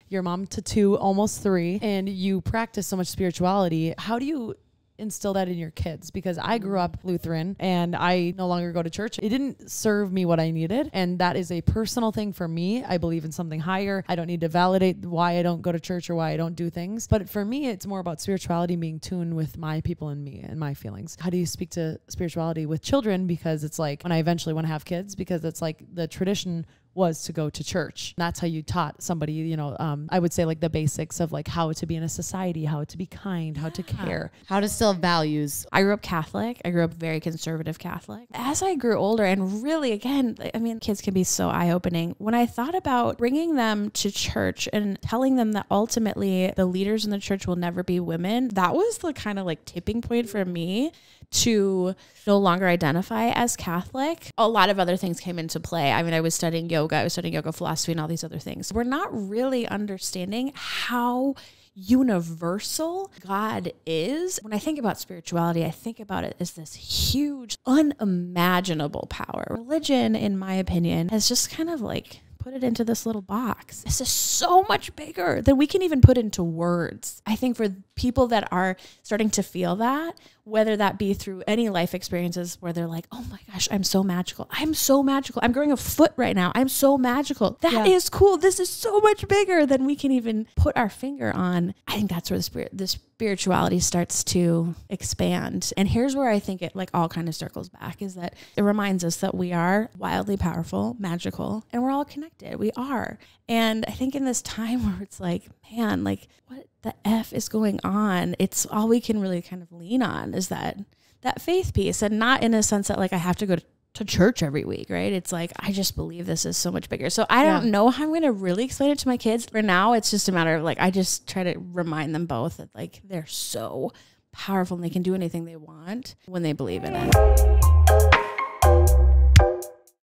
You're a mom to 2, almost 3, and you practice so much spirituality. How do you instill that in your kids? Because I grew up Lutheran and I no longer go to church. It didn't serve me what I needed. And that is a personal thing for me. I believe in something higher. I don't need to validate why I don't go to church or why I don't do things. But for me, it's more about spirituality being tuned with my people and me and my feelings. How do you speak to spirituality with children? Because it's like when I eventually want to have kids, because it's like the tradition was to go to church. That's how you taught somebody, you know, I would say like the basics of like how to be in a society, how to be kind, how to care. How to still values. I grew up Catholic. I grew up very conservative Catholic. As I grew older, and really, again, I mean, kids can be so eye-opening. When I thought about bringing them to church and telling them that ultimately the leaders in the church will never be women, that was the kind of like tipping point for me to no longer identify as Catholic. A lot of other things came into play. I mean, I was studying yoga philosophy and all these other things. We're not really understanding how universal God is. When I think about spirituality, I think about it as this huge, unimaginable power. Religion, in my opinion, has just kind of like put it into this little box. This is so much bigger than we can even put into words. I think for people that are starting to feel that, whether that be through any life experiences where they're like, oh my gosh, I'm so magical. I'm so magical. I'm growing a foot right now. I'm so magical. That is cool. This is so much bigger than we can even put our finger on. I think that's where the spirituality starts to expand. And here's where I think it like all kind of circles back, is that it reminds us that we are wildly powerful, magical, and we're all connected. We are. And I think in this time where it's like, man, like what the F is going on? It's all we can really kind of lean on is that faith piece, and not in a sense that like I have to go to church every week, right? It's like, I just believe this is so much bigger. So I don't know how I'm going to really explain it to my kids. For now, it's just a matter of like, I just try to remind them both that like, they're so powerful and they can do anything they want when they believe in it.